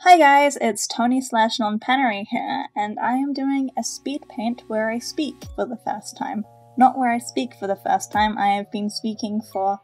Hi guys, it's Tony/NonPannery here, and I am doing a speed paint where I speak for the first time. Not where I speak for the first time, I have been speaking for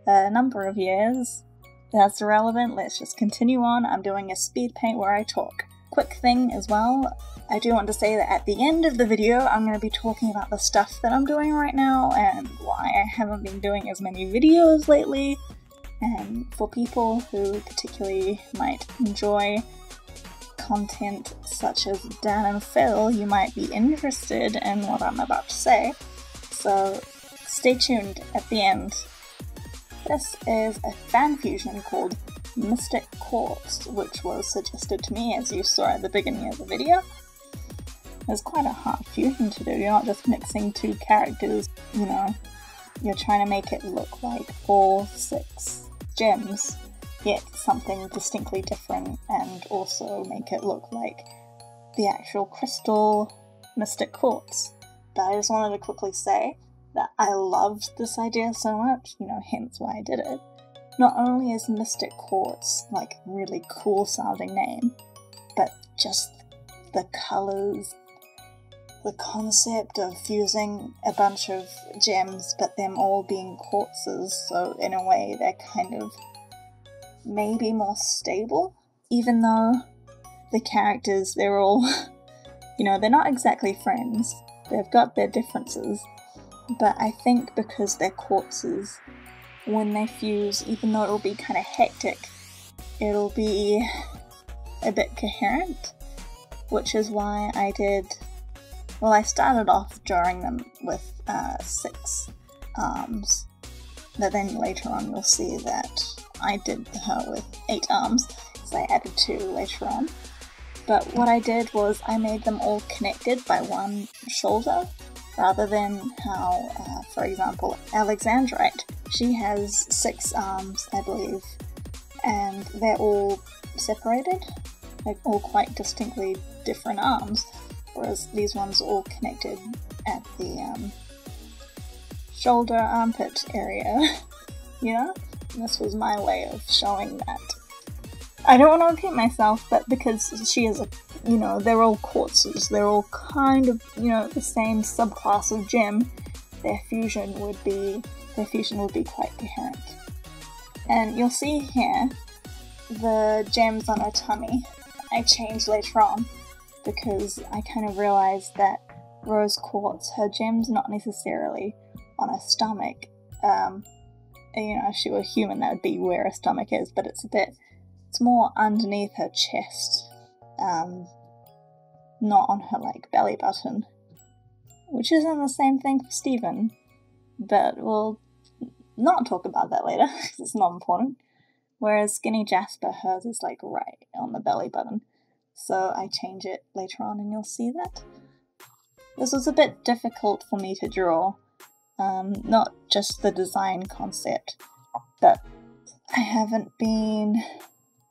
a number of years. That's irrelevant, let's just continue on. I'm doing a speed paint where I talk. Quick thing as well, I do want to say that at the end of the video I'm going to be talking about the stuff that I'm doing right now and why I haven't been doing as many videos lately. And for people who particularly might enjoy content such as Dan and Phil, you might be interested in what I'm about to say, so stay tuned at the end. This is a fan fusion called Mystic Quartz, which was suggested to me as you saw at the beginning of the video. It's quite a hard fusion to do, you're not just mixing two characters, you know, you're trying to make it look like all 6 gems, yet something distinctly different, and also make it look like the actual crystal Mystic Quartz. But I just wanted to quickly say that I loved this idea so much, you know, hence why I did it. Not only is Mystic Quartz like a really cool sounding name, but just the colours, the concept of fusing a bunch of gems but them all being quartzes, so in a way they're kind of maybe more stable, even though the characters, they're all, you know, they're not exactly friends, they've got their differences, but I think because they're quartzes, when they fuse, even though it'll be kind of hectic, it'll be a bit coherent, which is why I did. Well, I started off drawing them with 6 arms, but then later on you'll see that I did her with 8 arms, so I added 2 later on. But what I did was I made them all connected by one shoulder, rather than how, for example, Alexandrite, she has 6 arms, I believe, and they're all separated, like all quite distinctly different arms. Whereas these ones are all connected at the shoulder armpit area, you know? And this was my way of showing that. I don't want to repeat myself, but because she is a, you know, they're all quartzes, they're all kind of, you know, the same subclass of gem, their fusion would be quite coherent. And you'll see here, the gems on her tummy, I changed later on, because I kind of realised that rose quartz, her gem's not necessarily on her stomach. You know, if she were human that would be where her stomach is, but it's more underneath her chest, not on her like belly button, which isn't the same thing for Stephen, but we'll not talk about that later, because it's not important. Whereas Skinny Jasper, hers is like right on the belly button. So I change it later on and you'll see that. This was a bit difficult for me to draw, not just the design concept, but I haven't been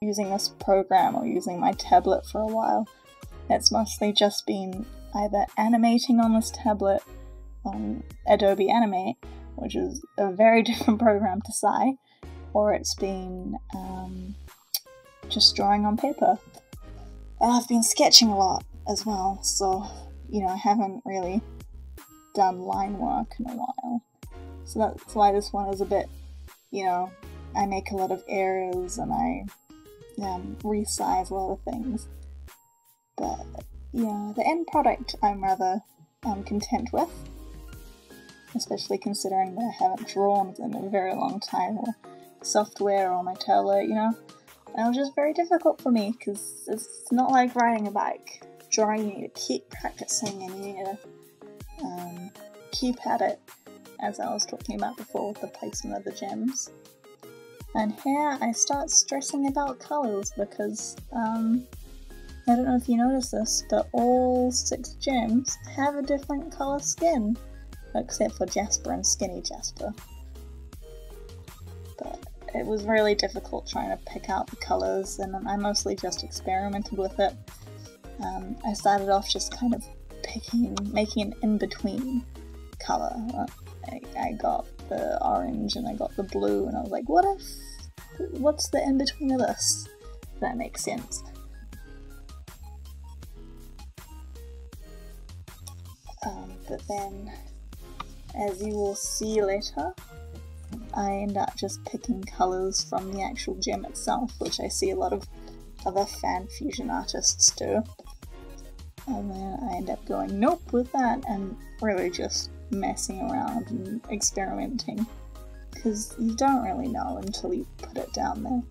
using this program or using my tablet for a while. It's mostly just been either animating on this tablet on Adobe Animate, which is a very different program to Sai, or it's been just drawing on paper. I've been sketching a lot as well, so, you know, I haven't really done line work in a while. So that's why this one is a bit, you know, I make a lot of errors and I resize a lot of things. But, you know, the end product I'm rather content with, especially considering that I haven't drawn in a very long time, or software or my tablet, you know. And it was just very difficult for me, because it's not like riding a bike. Drawing, you need to keep practicing and you need to keep at it, as I was talking about before with the placement of the gems. And here I start stressing about colours, because I don't know if you noticed this, but all 6 gems have a different colour skin, except for Jasper and Skinny Jasper. But it was really difficult trying to pick out the colours, and I mostly just experimented with it. I started off just kind of making an in-between colour. I got the orange and I got the blue, and I was like, what's the in-between of this? If that makes sense. but then, as you will see later, I end up just picking colours from the actual gem itself, which I see a lot of other fan fusion artists do. And then I end up going nope with that and really just messing around and experimenting, because you don't really know until you put it down there.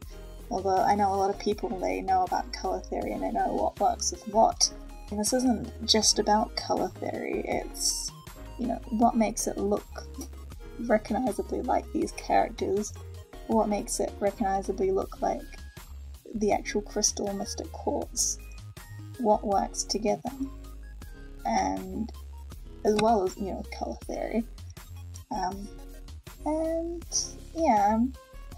Although I know a lot of people, they know about colour theory and they know what works with what. And this isn't just about colour theory, it's, you know, what makes it look recognisably like these characters, what makes it recognisably look like the actual crystal mystic quartz, what works together, and as well as, you know, colour theory. And yeah, I'm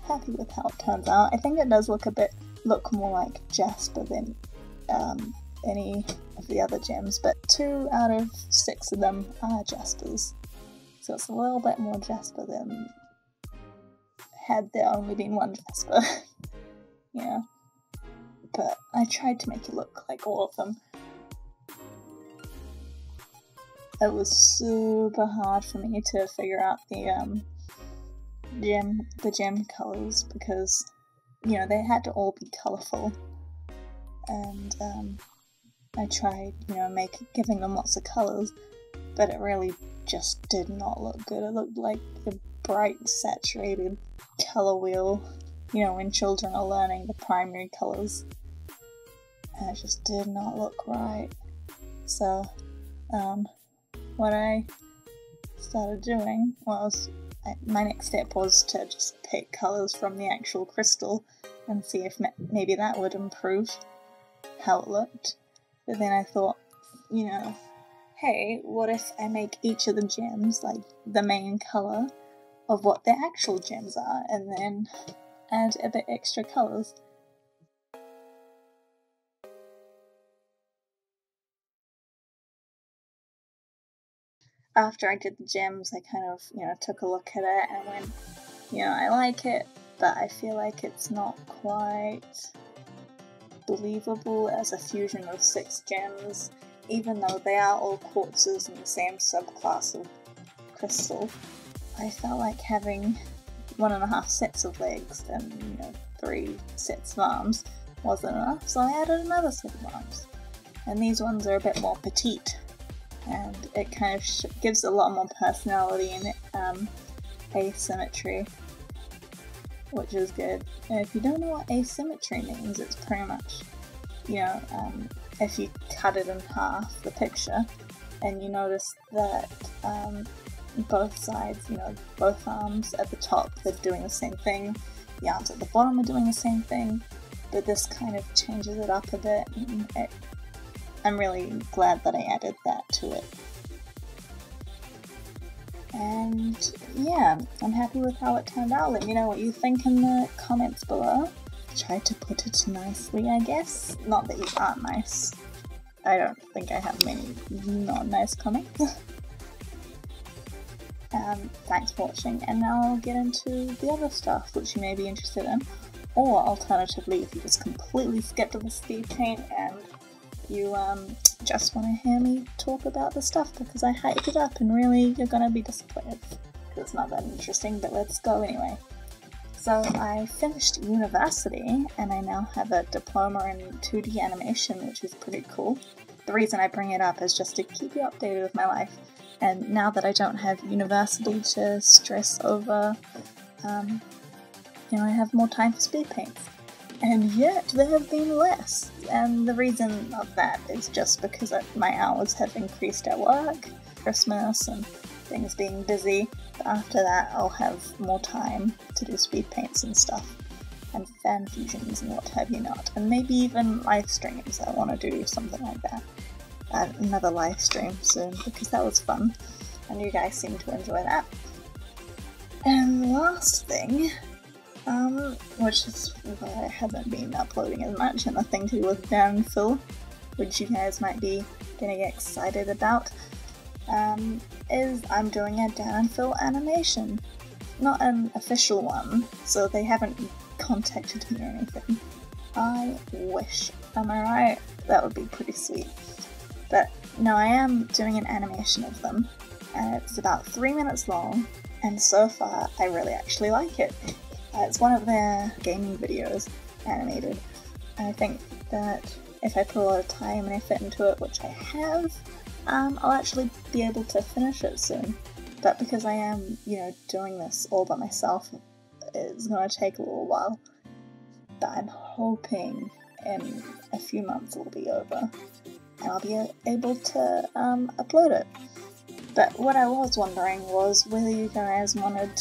happy with how it turns out. I think it does look more like Jasper than any of the other gems, but 2 out of 6 of them are Jaspers. So it's a little bit more Jasper than had there only been one Jasper. Yeah. But I tried to make it look like all of them. It was super hard for me to figure out the gem colours, because, you know, they had to all be colourful. And I tried, you know, giving them lots of colours, but it really just did not look good. It looked like a bright, saturated colour wheel, you know, when children are learning the primary colours. And it just did not look right. So, what I started doing was, my next step was to just pick colours from the actual crystal and see if maybe that would improve how it looked. But then I thought, you know, hey, what if I make each of the gems like the main colour of what their actual gems are, and then add a bit extra colours. After I did the gems, I kind of, you know, took a look at it and went, you know, I like it, but I feel like it's not quite believable as a fusion of 6 gems, even though they are all quartzes in the same subclass of crystal. I felt like having 1.5 sets of legs and, you know, 3 sets of arms wasn't enough, so I added another set of arms. And these ones are a bit more petite, and it kind of gives a lot more personality and asymmetry, which is good. And if you don't know what asymmetry means, it's pretty much, you know, if you cut it in half, the picture, and you notice that both sides, you know, both arms at the top, they're doing the same thing, the arms at the bottom are doing the same thing, but this kind of changes it up a bit, and I'm really glad that I added that to it. And yeah, I'm happy with how it turned out. Let me know what you think in the comments below. Tried to put it nicely, I guess. Not that you aren't nice. I don't think I have many not nice comments. Thanks for watching, and now I'll get into the other stuff which you may be interested in. Or alternatively, if you just completely skipped the speed paint and you just want to hear me talk about the stuff because I hyped it up, and really you're gonna be disappointed because it's not that interesting, but let's go anyway. So I finished university and I now have a diploma in 2D animation, which is pretty cool. The reason I bring it up is just to keep you updated with my life, and now that I don't have university to stress over, you know, I have more time for speed paints. And yet there have been less, and the reason of that is just because my hours have increased at work, Christmas and things being busy. But after that I'll have more time to do speed paints and stuff, and fan fusions and what have you not, and maybe even live streams. I want to do something like that, another live stream soon, because that was fun and you guys seem to enjoy that. And the last thing, which is why I haven't been uploading as much, and nothing to do with Dan and Phil, which you guys might be getting excited about, is I'm doing a Dan and Phil animation. Not an official one, so they haven't contacted me or anything. I wish, am I right? That would be pretty sweet. But no, I am doing an animation of them, and it's about 3 minutes long, and so far I really actually like it. It's one of their gaming videos, animated, and I think that if I put a lot of time and effort into it, which I have, I'll actually be able to finish it soon. But because I am, doing this all by myself, it's gonna take a little while. But I'm hoping in a few months it'll be over, and I'll be able to upload it. But what I was wondering was whether you guys wanted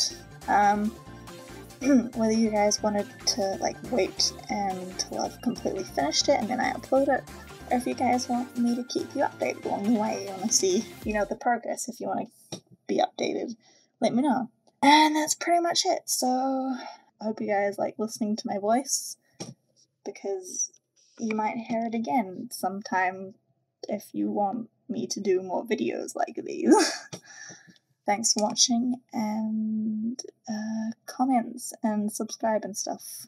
to like wait until I've completely finished it and then I upload it, or if you guys want me to keep you updated along the way. You want to see, the progress. If you want to be updated, let me know. And that's pretty much it. So I hope you guys like listening to my voice, because you might hear it again sometime if you want me to do more videos like these. Thanks for watching, and comments and subscribe and stuff.